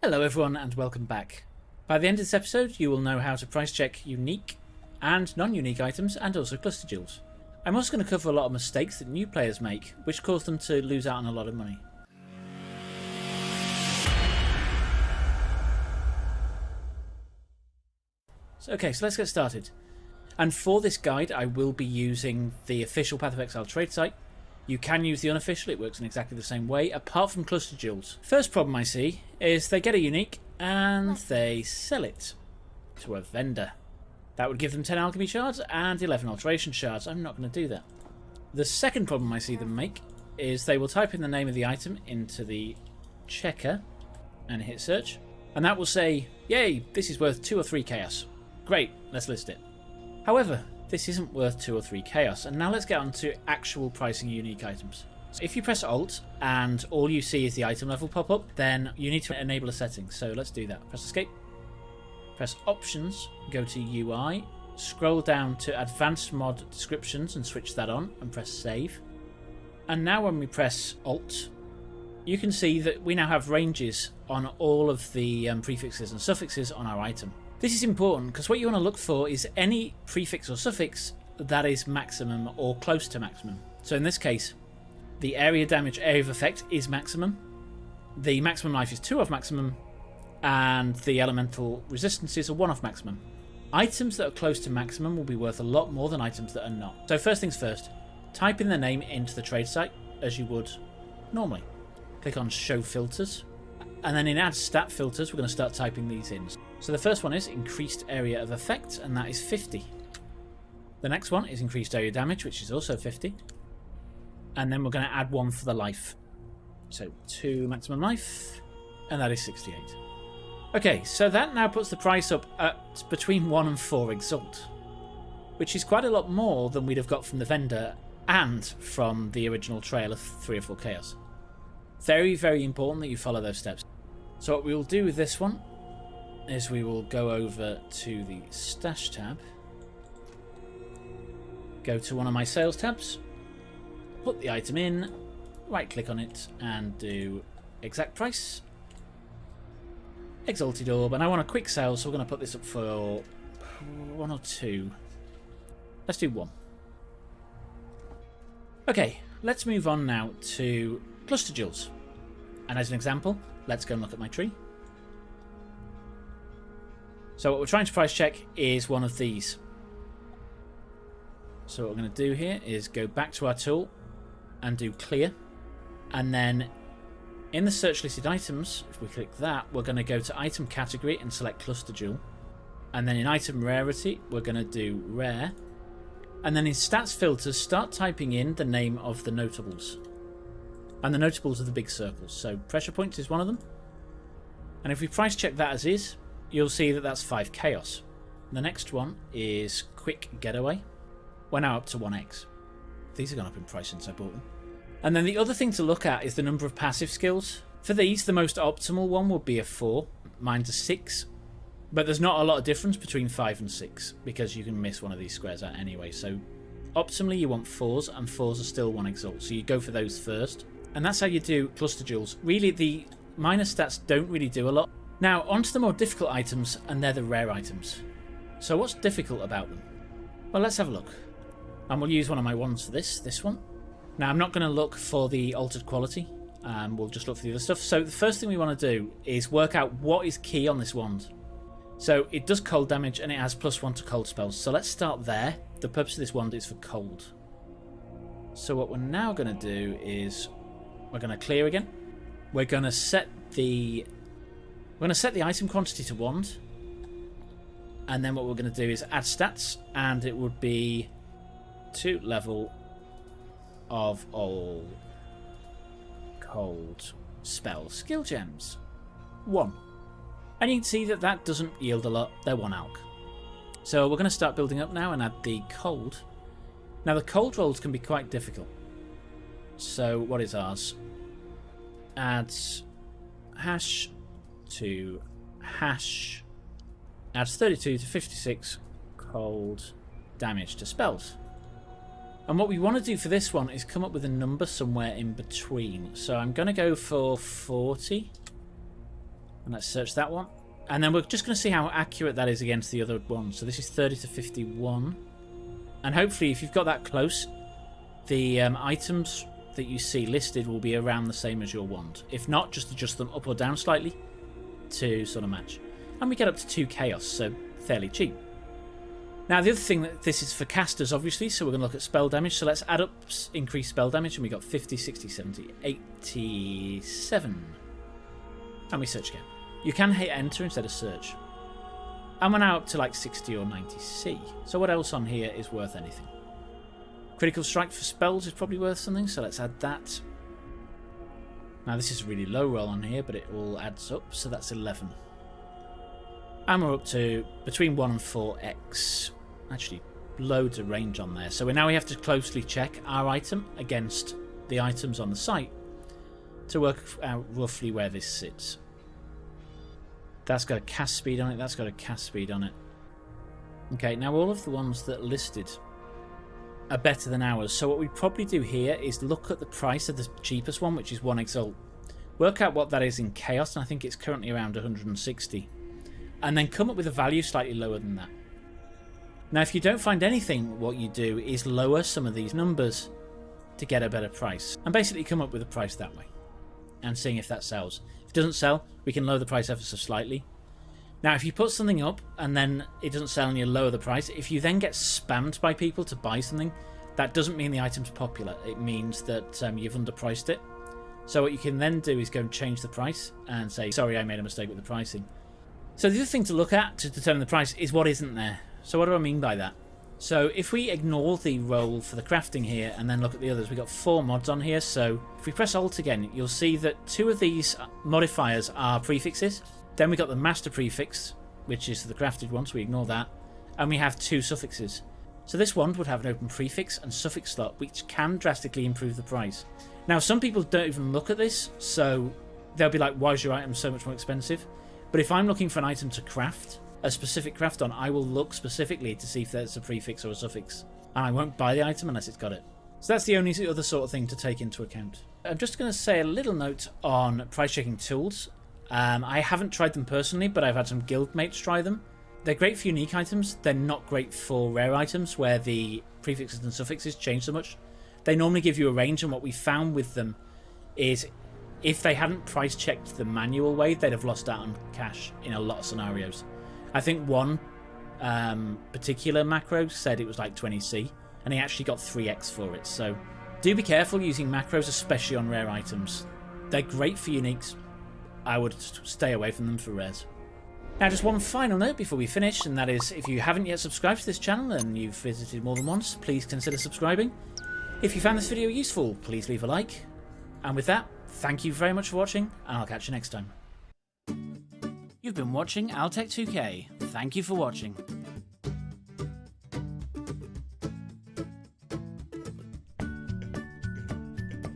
Hello everyone and welcome back. By the end of this episode you will know how to price check unique and non-unique items and also cluster jewels. I'm also going to cover a lot of mistakes that new players make which cause them to lose out on a lot of money. So let's get started. And for this guide I will be using the official Path of Exile trade site. You can use the unofficial, it works in exactly the same way, apart from cluster jewels. First problem I see is they get a unique and they sell it to a vendor. That would give them 10 alchemy shards and 11 alteration shards. I'm not going to do that. The second problem I see them make is they will type in the name of the item into the checker and hit search. And that will say, yay, this is worth 2 or 3 chaos. Great, let's list it. However, this isn't worth 2 or 3 chaos, and now let's get on to actual pricing unique items. So if you press Alt and all you see is the item level pop up, then you need to enable a setting. So let's do that. Press Escape, press Options, go to UI, scroll down to Advanced Mod Descriptions and switch that on, and press Save. And now when we press Alt, you can see that we now have ranges on all of the prefixes and suffixes on our item. This is important because what you want to look for is any prefix or suffix that is maximum or close to maximum. So in this case, the area damage, area of effect is maximum, the maximum life is 2 of maximum, and the elemental resistances are 1 of maximum. Items that are close to maximum will be worth a lot more than items that are not. So first things first, type in the name into the trade site as you would normally. Click on Show Filters, and then in Add Stat Filters we're going to start typing these in. So the first one is increased area of effect, and that is 50. The next one is increased area damage, which is also 50. And then we're going to add 1 for the life. So 2 maximum life, and that is 68. Okay, so that now puts the price up at between 1 and 4 Exalt, which is quite a lot more than we'd have got from the vendor and from the original trail of 3 or 4 chaos. Very, very important that you follow those steps. So what we will do with this one is we will go over to the stash tab, go to one of my sales tabs, put the item in, right click on it and do exact price, exalted orb, and I want a quick sale, so we're going to put this up for 1 or 2. Let's do 1. Okay, let's move on now to cluster jewels, and as an example let's go and look at my tree. So what we're trying to price check is one of these. So what we're going to do here is go back to our tool and do clear. And then in the search listed items, if we click that, we're going to go to item category and select cluster jewel. And then in item rarity, we're going to do rare. And then in stats filters, start typing in the name of the notables. And the notables are the big circles. So pressure points is one of them. And if we price check that as is, you'll see that that's 5 chaos. The next one is quick getaway. We're now up to 1x. These have gone up in price since I bought them. And then the other thing to look at is the number of passive skills. For these, the most optimal one would be a 4. Mine's a 6. But there's not a lot of difference between 5 and 6 because you can miss one of these squares out anyway. So optimally you want 4s, and 4s are still 1 exalt. So you go for those first. And that's how you do cluster jewels. Really, the minor stats don't really do a lot. Now, onto the more difficult items, and they're the rare items. So what's difficult about them? Well, let's have a look. And we'll use one of my wands for this one. Now, I'm not going to look for the altered quality. We'll just look for the other stuff. So the first thing we want to do is work out what is key on this wand. So it does cold damage, and it has +1 to cold spells. So let's start there. The purpose of this wand is for cold. So what we're now going to do is we're going to clear again. We're going to set the item quantity to wand, and then what we're going to do is add stats, and it would be 2 level of all cold spell skill gems 1, and you can see that that doesn't yield a lot. They're 1 alch. So we're going to start building up now and add the cold. Now the cold rolls can be quite difficult. So what is ours? Adds hash to hash, adds 32 to 56 cold damage to spells. And what we want to do for this one is come up with a number somewhere in between. So I'm going to go for 40. And let's search that one. And then we're just going to see how accurate that is against the other one. So this is 30 to 51. And hopefully, if you've got that close, the items that you see listed will be around the same as your wand. If not, just adjust them up or down slightly to sort of match. And we get up to 2 chaos, so fairly cheap. Now, the other thing, that this is for casters, obviously, so we're going to look at spell damage. So let's add up increased spell damage, and we got 50, 60, 70, 87. And we search again. You can hit enter instead of search. And we're now up to like 60 or 90C. So what else on here is worth anything? Critical strike for spells is probably worth something, so let's add that. Now this is a really low roll on here, but it all adds up, so that's 11. And we're up to between 1 and 4x. Actually, loads of range on there. So now we have to closely check our item against the items on the site to work out roughly where this sits. That's got a cast speed on it, that's got a cast speed on it. Okay, now all of the ones that are listed are better than ours. So what we probably do here is look at the price of the cheapest one, which is 1 Exile. Work out what that is in Chaos, and I think it's currently around 160. And then come up with a value slightly lower than that. Now, if you don't find anything, what you do is lower some of these numbers to get a better price. And basically come up with a price that way. And seeing if that sells. If it doesn't sell, we can lower the price ever so slightly. Now, if you put something up and then it doesn't sell and you lower the price, if you then get spammed by people to buy something, that doesn't mean the item's popular. It means that you've underpriced it. So what you can then do is go and change the price and say, sorry, I made a mistake with the pricing. So the other thing to look at to determine the price is what isn't there. So what do I mean by that? So if we ignore the roll for the crafting here and then look at the others, we've got 4 mods on here. So if we press Alt again, you'll see that 2 of these modifiers are prefixes. Then we've got the master prefix, which is the crafted one, so we ignore that. And we have 2 suffixes. So this wand would have an open prefix and suffix slot, which can drastically improve the price. Now, some people don't even look at this, so they'll be like, why is your item so much more expensive? But if I'm looking for an item to craft, a specific craft on, I will look specifically to see if there's a prefix or a suffix. And I won't buy the item unless it's got it. So that's the only other sort of thing to take into account. I'm just going to say a little note on price checking tools. I haven't tried them personally, but I've had some guildmates try them. They're great for unique items. They're not great for rare items where the prefixes and suffixes change so much. They normally give you a range, and what we found with them is if they hadn't price checked the manual way, they'd have lost out on cash in a lot of scenarios. I think one particular macro said it was like 20C, and he actually got 3x for it. So do be careful using macros, especially on rare items. They're great for uniques. I would stay away from them for rares. Now, just one final note before we finish, and that is, if you haven't yet subscribed to this channel and you've visited more than once, please consider subscribing. If you found this video useful, please leave a like. And with that, thank you very much for watching, and I'll catch you next time. You've been watching Altec2K. Thank you for watching.